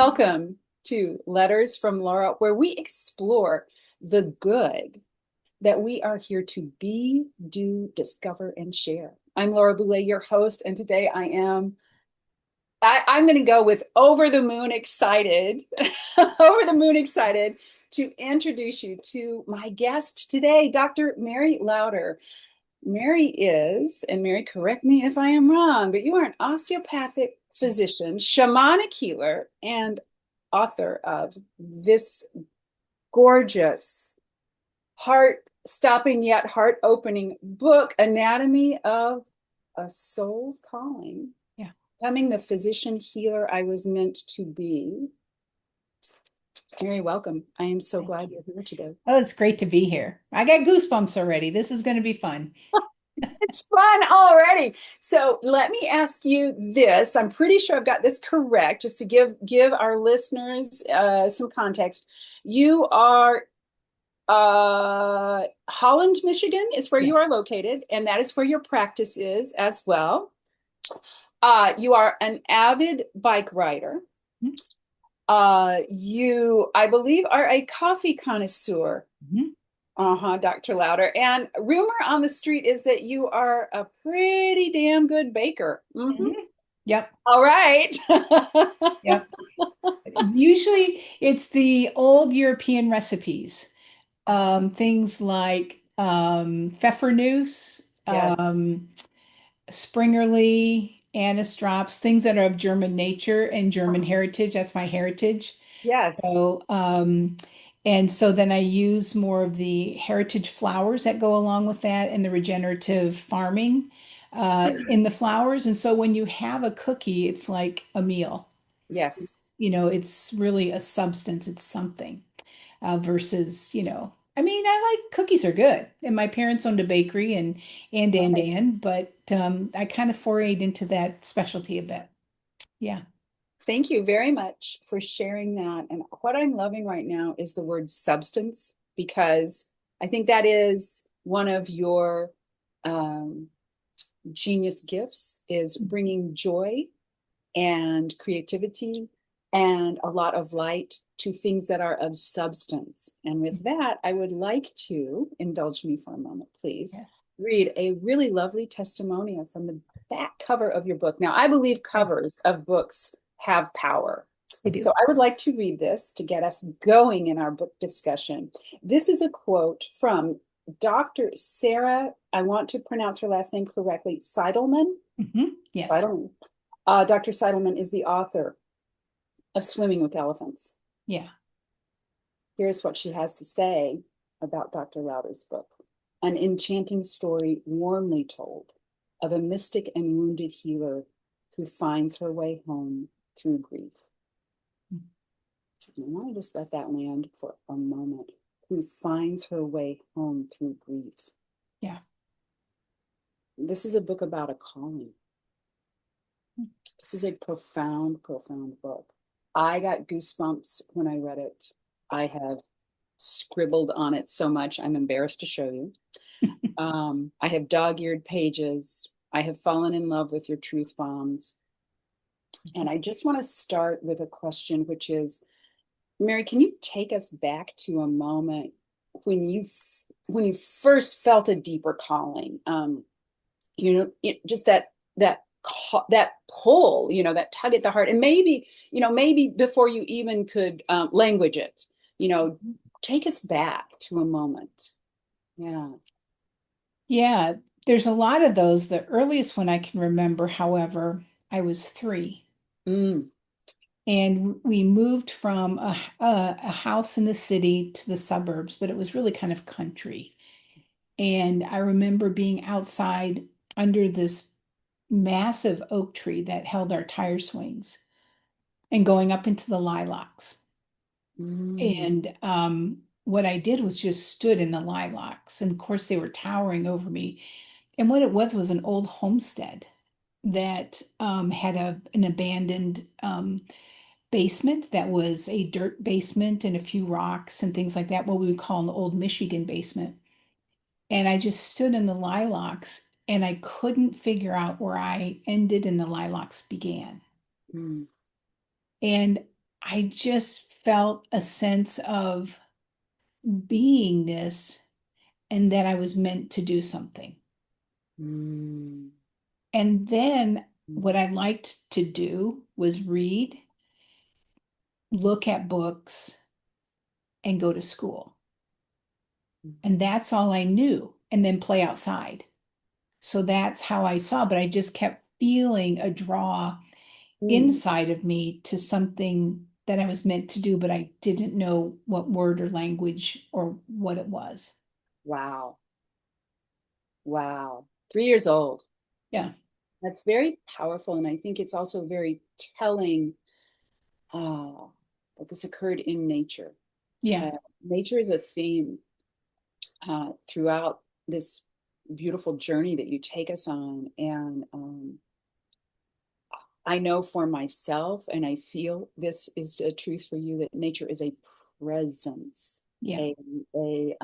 Welcome to Letters from Laura, where we explore the good that we are here to be, do, discover, and share. I'm Laura Boulay, your host, and today I'm going to go with over the moon excited, over the moon excited to introduce you to my guest today, Dr. Mary Lauder. Mary is, and Mary, correct me if I am wrong, but you are an osteopathic physician, shamanic healer, and author of this gorgeous, heart stopping yet heart opening book, Anatomy of a Soul's Calling. Yeah. Becoming the physician healer I was meant to be. Mary, welcome. I am so glad you're here today. Oh, it's great to be here. I got goosebumps already. This is going to be fun. It's fun already. So let me ask you this. I'm pretty sure I've got this correct, just to give our listeners some context. You are Holland, Michigan is where you are Yes. located, and that is where your practice is as well. You are an avid bike rider. You, I believe, are a coffee connoisseur. Mhm. Uh-huh, Dr. Lauder. And rumor on the street is that you are a pretty damn good baker. Mhm. Yep. All right. Yep. Usually it's the old European recipes. Things like pfeffernusse, Yes. Springerly, anise drops, things that are of German nature and German Uh-huh. heritage. That's my heritage. Yes. So, and so then I use more of the heritage flowers that go along with that and the regenerative farming in the flowers. And so when you have a cookie, it's like a meal. Yes. It's really a substance, it's something versus, I mean, I like cookies are good. And my parents owned a bakery Okay. and, but I kind of forayed into that specialty a bit. Yeah. Thank you very much for sharing that. And what I'm loving right now is the word substance, because I think that is one of your um, genius gifts is bringing joy and creativity and a lot of light to things that are of substance. And with that, I would like to indulge me for a moment, please. Yes. Read a really lovely testimonial from the back cover of your book. Now, I believe Okay. covers of books have power. I do. So I would like to read this to get us going in our book discussion. This is a quote from Dr. Sarah, I want to pronounce her last name correctly, Seidelman. Yes. Seidelman. Dr. Seidelman is the author of Swimming with Elephants. Yeah. Here's what she has to say about Dr. Lauder's book. An enchanting story warmly told of a mystic and wounded healer who finds her way home through grief. And I want to just let that land for a moment. Who finds her way home through grief. Yeah. This is a book about a calling. This is a profound, profound book. I got goosebumps when I read it. I have scribbled on it so much, I'm embarrassed to show you. I have dog-eared pages. I have fallen in love with your truth bombs. And I just want to start with a question, which is, Mary, can you take us back to a moment when you first felt a deeper calling? Just that pull, that tug at the heart, and maybe before you even could language it, take us back to a moment. Yeah. Yeah, there's a lot of those. The earliest one I can remember, however, I was 3. Mm. And we moved from a house in the city to the suburbs, but it was really kind of country. And I remember being outside under this massive oak tree that held our tire swings and going up into the lilacs. Mm. And what I did was just stood in the lilacs. And of course, they were towering over me. And what it was an old homestead that had an abandoned basement that was a dirt basement and a few rocks and things like that, what we would call an old Michigan basement. And I just stood in the lilacs and I couldn't figure out where I ended and the lilacs began. Mm. And I just felt a sense of beingness and that I was meant to do something. Mm. And then what I liked to do was read, look at books, and go to school. And that's all I knew, and then play outside. So that's how I saw, but I just kept feeling a draw Mm. inside of me to something that I was meant to do, but I didn't know what word or language or what it was. Wow. Wow. 3 years old. Yeah, That's very powerful. And I think it's also very telling uh, that this occurred in nature. yeah, Uh, Nature is a theme throughout this beautiful journey that you take us on. And I know for myself, and I feel this is a truth for you, that nature is a presence, yeah. a, a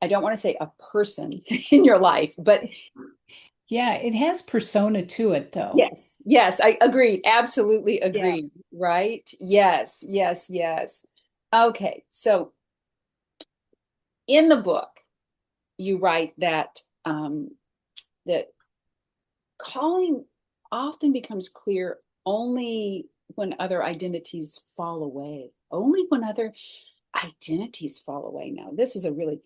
I don't want to say a person in your life, but Yeah, it has persona to it though. yes, yes, I agreed. Absolutely Yeah. agreed. Right? Yes, yes, yes. Okay, so in the book, you write that calling often becomes clear only when other identities fall away. Only when other identities fall away. Now, this is a really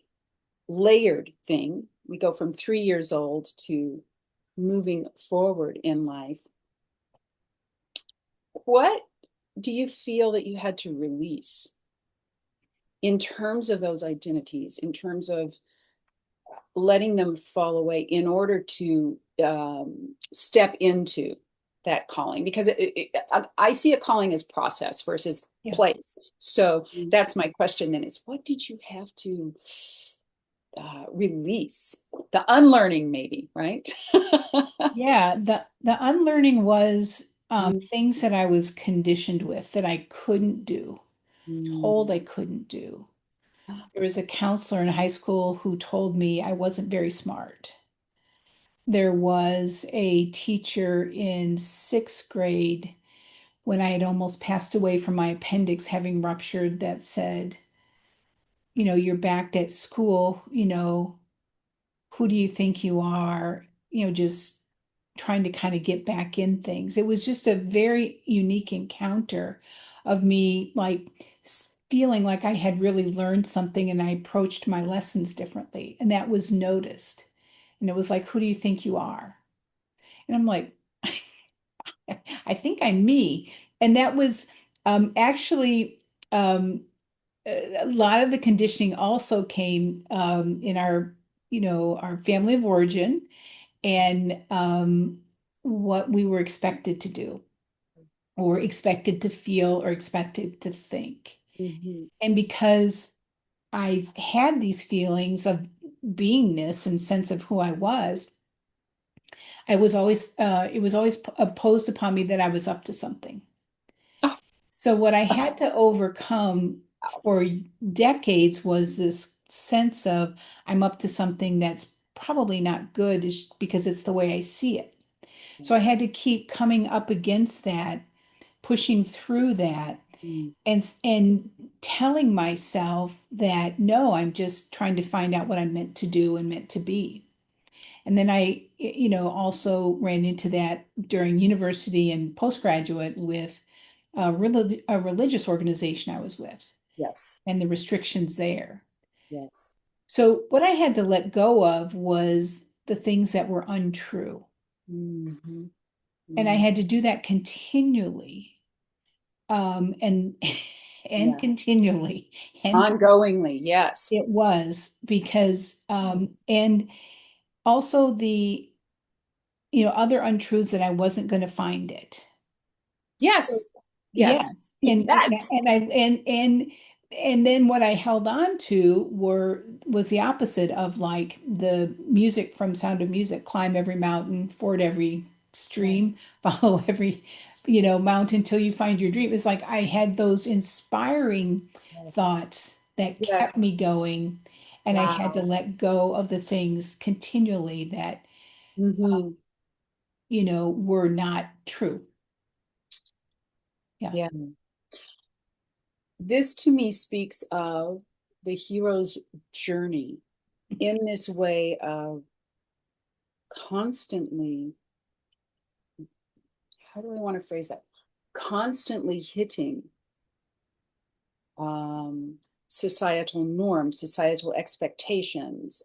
layered thing. We go from 3 years old to moving forward in life. What do you feel that you had to release in terms of those identities, in terms of letting them fall away in order to step into that calling? Because I see a calling as process versus Yeah. place. So that's my question then is what did you have to release? The unlearning, maybe, right? Yeah, the unlearning was things that I was conditioned with that I couldn't do, told I couldn't do. There was a counselor in high school who told me I wasn't very smart. There was a teacher in sixth grade when I had almost passed away from my appendix having ruptured that said, you're back at school, who do you think you are? Just trying to kind of get back in things. It was just a very unique encounter of me like feeling like I had really learned something and I approached my lessons differently. And that was noticed. And it was like, who do you think you are? And I'm like, I think I'm me. And that was actually a lot of the conditioning also came in our family of origin and what we were expected to do or expected to feel or expected to think. Mhm. And because I've had these feelings of beingness and sense of who I was, it was always posed upon me that I was up to something. Oh, So what I had to overcome wow. for decades was this sense of I'm up to something that's probably not good because it's the way I see it. So I had to keep coming up against that, pushing through that, Mm. and telling myself that no, I'm just trying to find out what I'm meant to do and meant to be. And then I, also ran into that during university and postgraduate with a religious organization I was with Yes, and the restrictions there. yes. So what I had to let go of was the things that were untrue. Mhm. And I Mm. had to do that continually, and and Yeah. continually, and Ongoingly, yes. it was because Yes. and also the other untruths that I wasn't going to find it. So, Yes. Yes. yes, and Yes. and I and then what I held on to was the opposite of like the music from Sound of Music, climb every mountain, ford every Yes. stream, follow every mountain till you find your dream. It's like I had those inspiring Yes. thoughts that Yes. kept me going, and I had to Wow. let go of the things continually that Hmm. were not true. Yeah. Yeah. this to me speaks of the hero's journey in this way of constantly, how do I want to phrase that? Constantly hitting um, societal norms, societal expectations,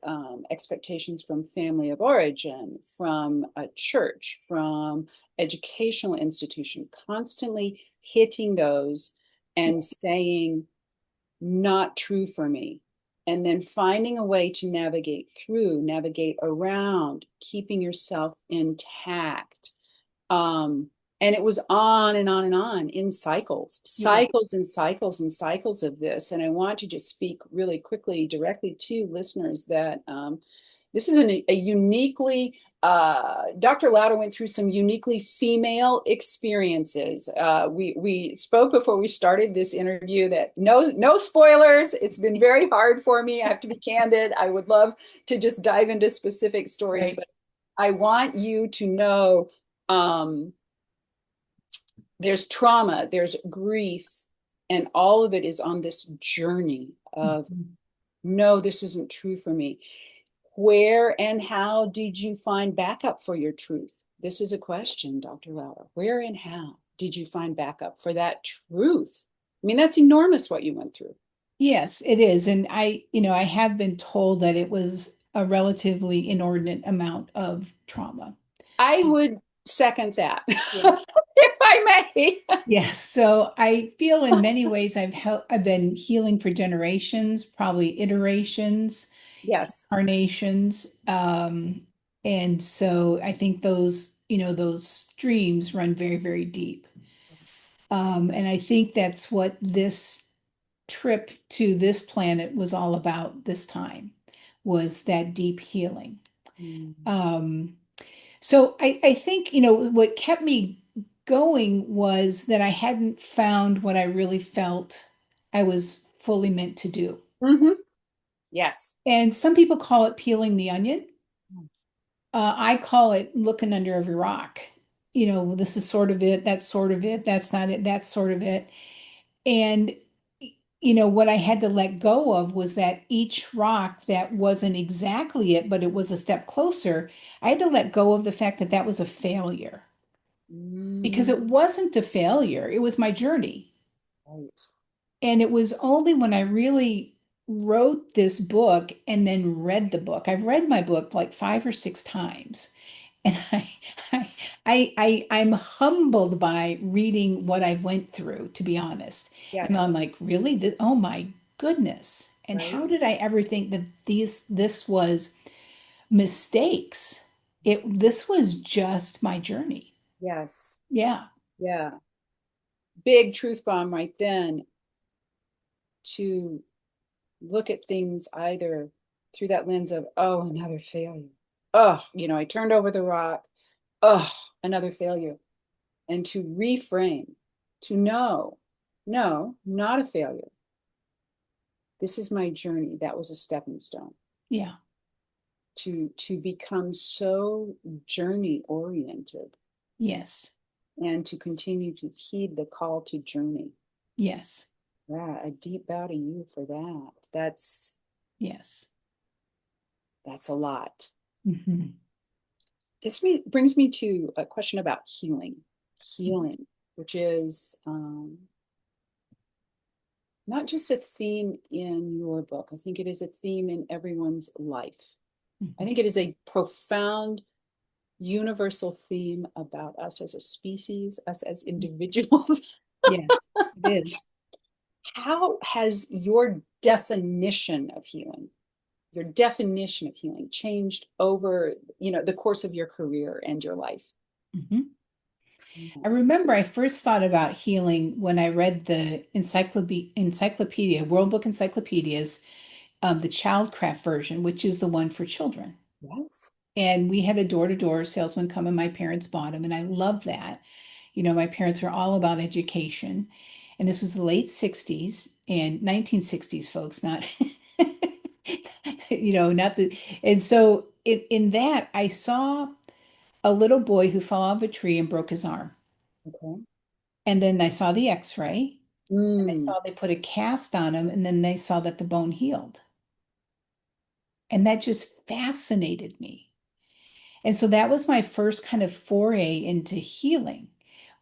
expectations from family of origin, from a church, from educational institution, constantly hitting those and saying, not true for me. And then finding a way to navigate through, navigate around, keeping yourself intact. Um, and it was on and on and on in cycles, Yeah. cycles and cycles and cycles of this. And I want to just speak really quickly, directly to listeners that this is a uniquely, Dr. Lauder went through some uniquely female experiences. We spoke before we started this interview that no spoilers. It's been very hard for me. I have to be candid. I would love to just dive into specific stories, Right. but I want you to know um, there's trauma, there's grief, and all of it is on this journey of Mhm. no, this isn't true for me. Where and how did you find backup for your truth? This is a question, Dr. Lauer. Where and how did you find backup for that truth? I mean, that's enormous what you went through. Yes, it is. And I have been told that it was a relatively inordinate amount of trauma. I would second that, Yeah. if I may. Yes. So I feel in many ways I've been healing for generations, probably iterations, Yes. incarnations. And so I think those streams run very, very deep. And I think that's what this trip to this planet was all about this time, was that deep healing. Mm. Um, so I think, what kept me going was that I hadn't found what I really felt I was fully meant to do. Mm-hmm. Yes. And some people call it peeling the onion. I call it looking under every rock. This is sort of it, that's sort of it, that's not it, that's sort of it. And what I had to let go of was that each rock that wasn't exactly it, but it was a step closer. I had to let go of the fact that that was a failure because Mm. it wasn't a failure. It was my journey. Right. And it was only when I really wrote this book and then read the book. I've read my book like 5 or 6 times. And I'm humbled by reading what I went through, to be honest. Yes. And I'm like, really? Oh my goodness. And Right. how did I ever think that this was mistakes? This was just my journey. Yes. Yeah. Yeah. Big truth bomb right then, to look at things either through that lens of, oh, another failure. Oh, I turned over the rock. Oh, another failure. And to reframe, to know, no, not a failure. This is my journey. That was a stepping stone Yeah. to become so journey oriented Yes. and to continue to heed the call to journey. Yes. Yeah, a deep bow to you for that. Yes. That's a lot. Hmm. Brings me to a question about healing, which is not just a theme in your book. I think it is a theme in everyone's life. I Hmm. think it is a profound universal theme about us as a species, us as individuals. Yes, it is. How has your definition of healing changed over, the course of your career and your life? Mhm. I remember I first thought about healing when I read the encyclopedia, World Book Encyclopedias, the Childcraft version, which is the one for children. Yes. And we had a door-to-door salesman come and my parents bought them. And I love that. My parents were all about education. And this was the late 60s and 1960s, folks, not, not the. And so in that, I saw a little boy who fell off a tree and broke his arm. Okay. And then I saw the x-ray And they Mm. saw they put a cast on him, and then they saw that the bone healed. And that just fascinated me. And so that was my first kind of foray into healing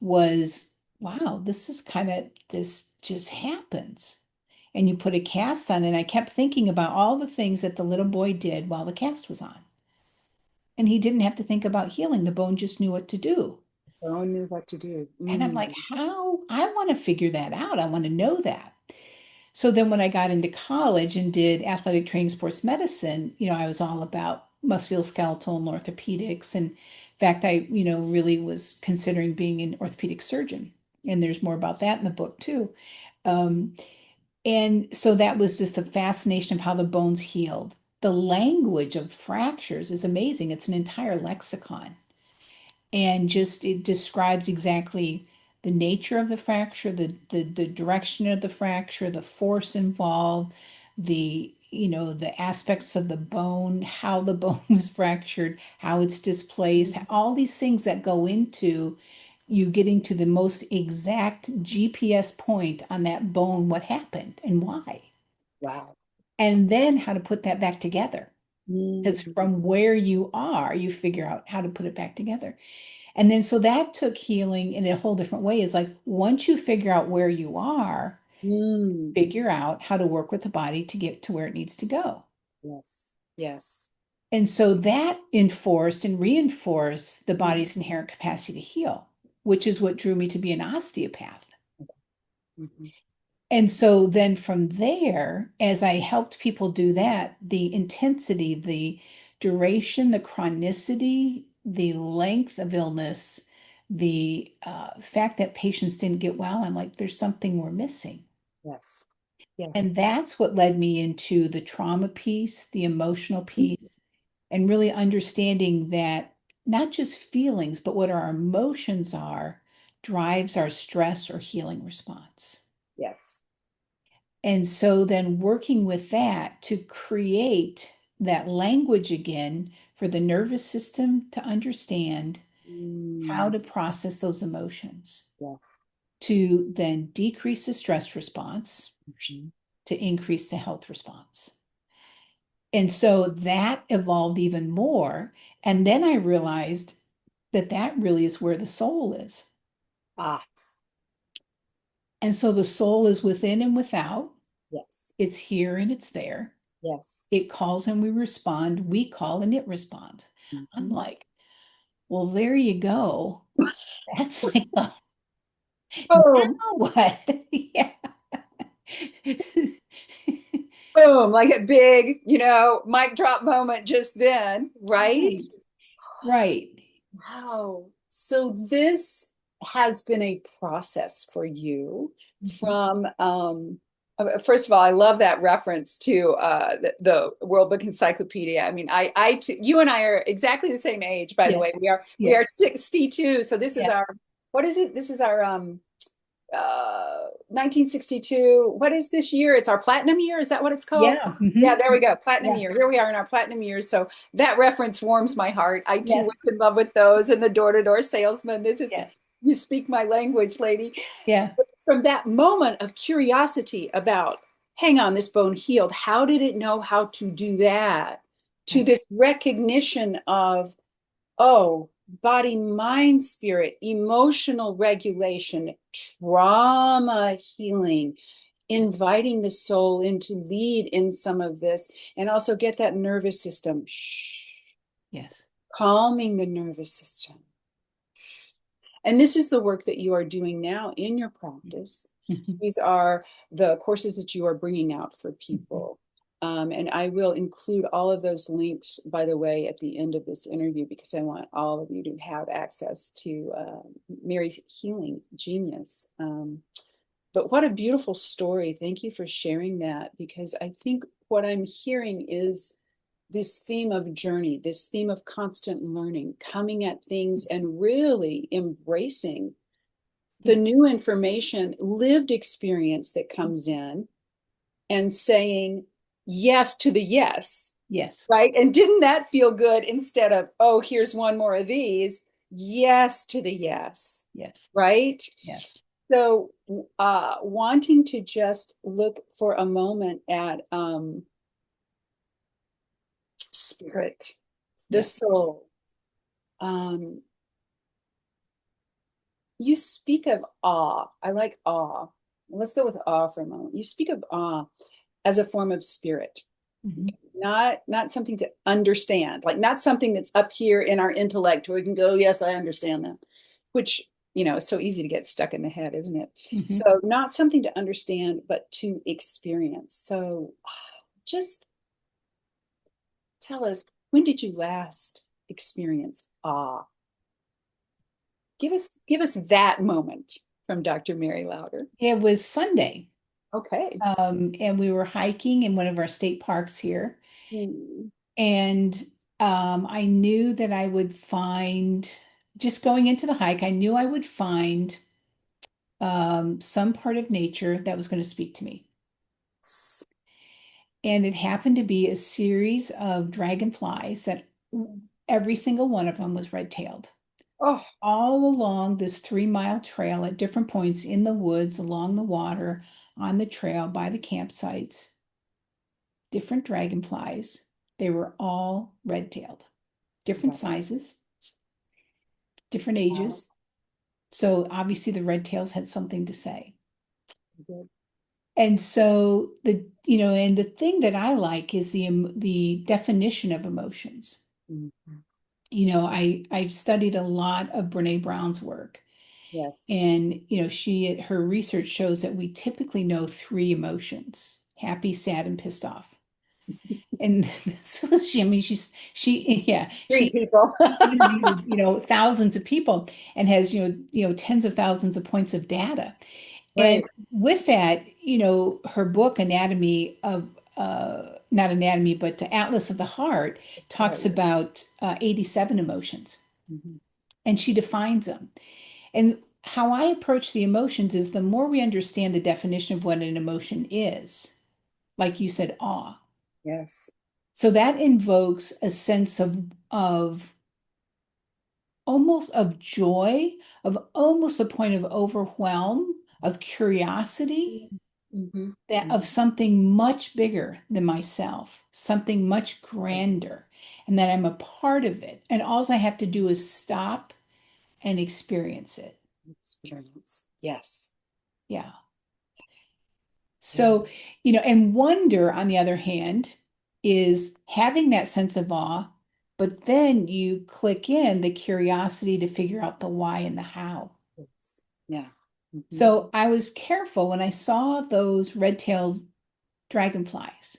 was, wow, this is kind of, this just happens. And you put a cast on, and I kept thinking about all the things that the little boy did while the cast was on. And he didn't have to think about healing. The bone just knew what to do. Oh, knew what to do. And I'm like, Mm. how? I want to figure that out. I want to know that. So then when I got into college and did athletic training sports medicine, I was all about musculoskeletal and orthopedics. And in fact, I, really was considering being an orthopedic surgeon. And there's more about that in the book too. Um, and so that was just the fascination of how the bones healed. The language of fractures is amazing. It's an entire lexicon and just it describes exactly the nature of the fracture, the direction of the fracture, the force involved, the aspects of the bone, how the bone was fractured, how it's displaced, all these things that go into you getting to the most exact GPS point on that bone, what happened and why, Wow. and then how to put that back together. Because Mm. from where you are, you figure out how to put it back together. And then so that took healing in a whole different way. Is like once you figure out where you are, Mm. figure out how to work with the body to get to where it needs to go. Yes. Yes. And so that enforced and reinforced the Mm. body's inherent capacity to heal, which is what drew me to be an osteopath. Mhm. And so then from there, as I helped people do that, the intensity, the duration, the chronicity, the length of illness, the fact that patients didn't get well, I'm like, there's something we're missing. Yes. And Yes. that's what led me into the trauma piece, the emotional piece, and really understanding that not just feelings, but what our emotions are drives our stress or healing response. Yes. And so then working with that to create that language again for the nervous system to understand how Mm. to process those emotions, Yes. to then decrease the stress response, Mhm. to increase the health response. And so that evolved even more. And then I realized that that really is where the soul is. Ah, And so the soul is within and without, yes. it's here and it's there. Yes. It calls and we respond. We call and it responds. I'm Mhm. like, well, there you go. That's like, now Boom. what? Yeah. Boom. Like a big, mic drop moment just then, right? Right, right. Wow. So this has been a process for you Mhm. from first of all, I love that reference to the World Book Encyclopedia. I mean, you and I are exactly the same age, by the Yes, way. We are yes, 62. So this is yeah, our what is it? This is our 1962. What is this year? It's our platinum year. Is that what it's called? yeah, Yeah, there we go. Platinum yeah, year. Here we are in our platinum years. So that reference warms my heart. I too yes, was in love with those and the door-to-door salesman. This is, yes, you speak my language, lady. yeah, From that moment of curiosity about, hang on, this bone healed. How did it know how to do that? To yes, this recognition of, oh, body, mind, spirit, emotional regulation, trauma healing, inviting the soul in to lead in some of this, and also get that nervous system, yes. calming the nervous system. And this is the work that you are doing now in your practice. Mhm, These are the courses that you are bringing out for mhm, people. And I will include all of those links, by the way, at the end of this interview, because I want all of you to have access to Mary's healing genius. But what a beautiful story. Thank you for sharing that, because I think what I'm hearing is this theme of journey, this theme of constant learning, coming at things and really embracing the yeah, new information, lived experience that comes in and saying yes to the yes, yes, right? And didn't that feel good instead of, oh, here's one more of these? Yes to the yes, yes, right? yes. So, wanting to just look for a moment at spirit, the Yeah. soul. Um, you speak of awe. I like awe. Let's go with awe for a moment. You speak of awe as a form of spirit, Mhm. not something to understand, like not something that's up here in our intellect where we can go, yes, I understand that, which is so easy to get stuck in the head, isn't it? Mhm. So not something to understand, but to experience. So just tell us, when did you last experience awe? Give us that moment from Dr. Mary Lauder. It was Sunday, Okay. and we were hiking in one of our state parks here. Hmm. And I knew that I would find, just going into the hike, I knew I would find some part of nature that was going to speak to me. And it happened to be a series of dragonflies that every single one of them was red-tailed. Oh, All along this 3-mile trail at different points in the woods, along the water, on the trail, by the campsites, different dragonflies. They were all red-tailed, different wow. sizes, different Wow. ages. So obviously the red tails had something to say. Good. And so and the thing that I like is the definition of emotions. Mhm. I've studied a lot of Brene Brown's work, Yes. and her research shows that we typically know three emotions: happy, sad, and pissed off. And so I mean, yeah, Three she people. interviewed, thousands of people and has, tens of thousands of points of data. And Right. with that, her book, not Anatomy, but Atlas of the Heart, talks Right. about 87 emotions, Mhm. and she defines them. And how I approach the emotions is the more we understand the definition of what an emotion is, like you said, awe. Yes. So that invokes a sense of almost of joy, of almost a point of overwhelm, of curiosity, Mm-hmm. that of something much bigger than myself, something much Right. grander, and that I'm a part of it. And all I have to do is stop and experience it. Experience. Yes. Yeah. Yeah. So, and wonder, on the other hand, is having that sense of awe, but then you click in the curiosity to figure out the why and the how. Yes. Yeah. Mm-hmm. So I was careful when I saw those red-tailed dragonflies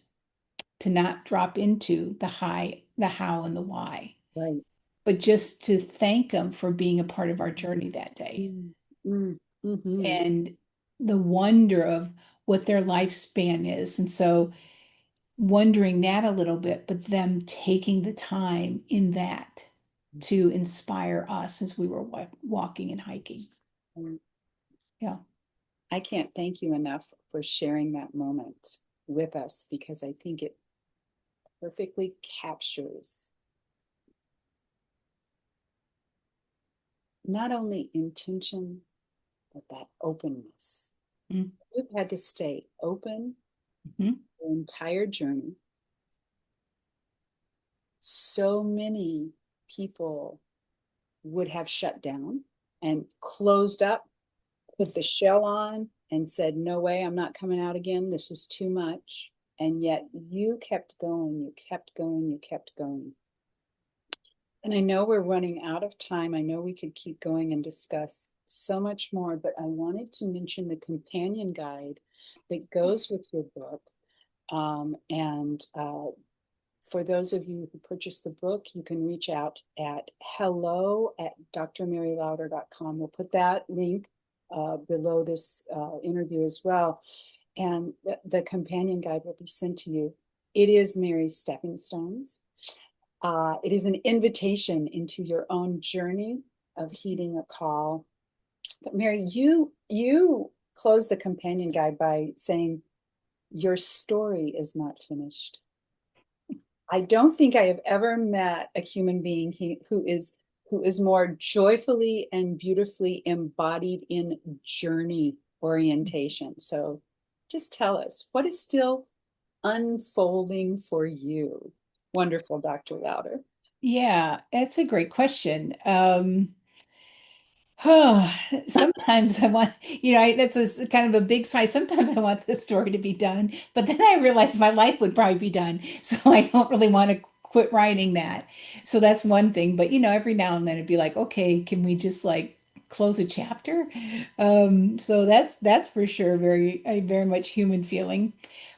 to not drop into the how and the why, Right. but just to thank them for being a part of our journey that day. Mm. Mm. Mm-hmm. And the wonder of what their lifespan is. And so wondering that a little bit, but them taking the time in that to inspire us as we were walking and hiking. Mm. Yeah. I can't thank you enough for sharing that moment with us because I think it perfectly captures not only intention, but that openness. You've had to stay open Mm-hmm. the entire journey. So many people would have shut down and closed up, put the shell on, and said, no way, I'm not coming out again. This is too much. And yet you kept going, you kept going, you kept going. And I know we're running out of time. I know we could keep going and discuss so much more, but I wanted to mention the companion guide that goes with your book. And For those of you who purchase the book, you can reach out at hello@drmarylauder.com. We'll put that link below this interview as well. And the companion guide will be sent to you. It is Mary's Stepping Stones. It is an invitation into your own journey of heeding a call. But Mary, you close the companion guide by saying your story is not finished. I don't think I have ever met a human being who is who is more joyfully and beautifully embodied in journey orientation. So just tell us, what is still unfolding for you? Wonderful, Dr. Louder. Yeah, that's a great question. Sometimes I want, that's kind of a big sigh. Sometimes I want this story to be done, but then I realize my life would probably be done. So I don't really want to quit writing that. So that's one thing. But, every now and then it'd be like, okay, can we just like close a chapter? So that's for sure a very much human feeling.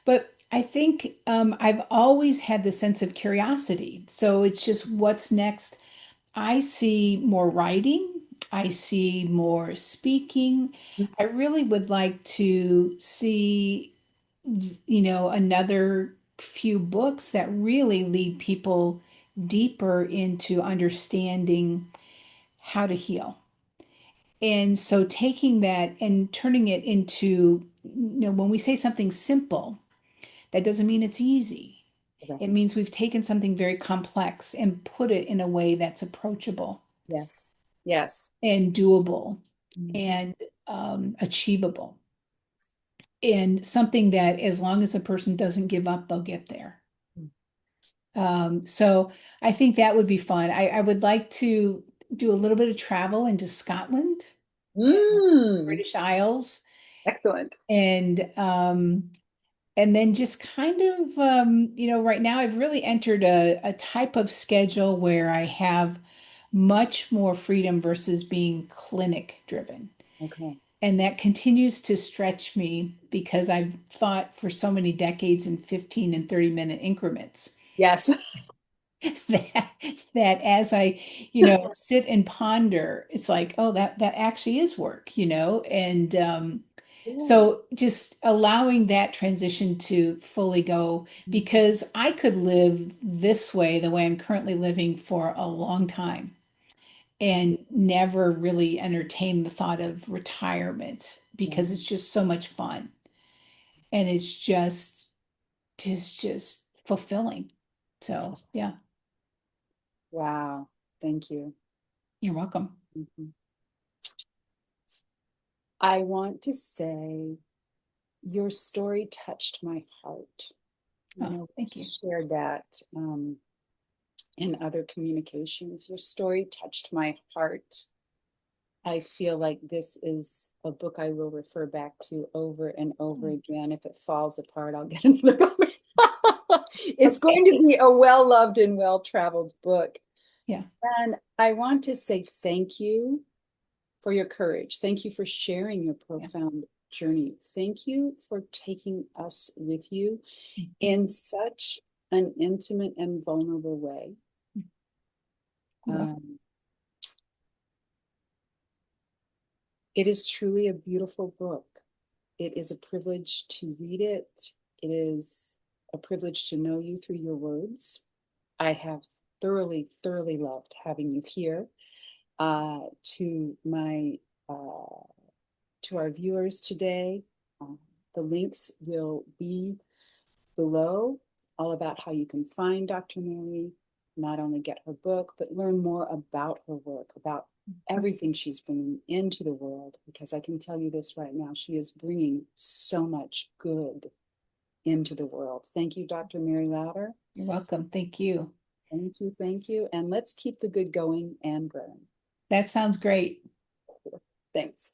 But I think I've always had the sense of curiosity. So it's just what's next. I see more writing. I see more speaking. I really would like to see, another few books that really lead people deeper into understanding how to heal. And so taking that and turning it into, when we say something simple, that doesn't mean it's easy. Correct. It means we've taken something very complex and put it in a way that's approachable Yes. Yes. and doable Mhm. and achievable, and something that as long as a person doesn't give up, they'll get there. So I think that would be fun. I would like to do a little bit of travel into Scotland and Mm, British Isles, excellent. and then just kind of right now I've really entered a type of schedule where I have much more freedom versus being clinic driven. Okay. And that continues to stretch me because I've thought for so many decades in 15 and 30-minute increments Yes. that that as I, sit and ponder, it's like, oh, that actually is work, and Yeah. so just allowing that transition to fully go, because I could live this way, the way I'm currently living, for a long time and never really entertain the thought of retirement Yeah. because it's just so much fun and it's just fulfilling. So yeah, Wow. Thank you. you're welcome. Mhm. I want to say your story touched my heart. Oh, We thank you. shared that in other communications. Your story touched my heart. I feel like this is a book I will refer back to over and over again. If it falls apart, I'll get another copy. It's going to Okay. be a well-loved and well-traveled book. Yeah, And I want to say thank you for your courage. Thank you for sharing your yeah. profound journey. Thank you for taking us with you Mhm. in such an intimate and vulnerable way. You're welcome. Um, it is truly a beautiful book. It is a privilege to read it. It is a privilege to know you through your words. I have thoroughly, thoroughly loved having you here. To my to our viewers today, uh, the links will be below, all about how you can find Dr. Mary, not only get her book, but learn more about her work, about everything she's bringing into the world. Because I can tell you this right now, she is bringing so much good into the world. Thank you, Dr. Mary Lauder. You're welcome. Thank you. Thank you, thank you. And let's keep the good going and growing. That sounds great. Thanks.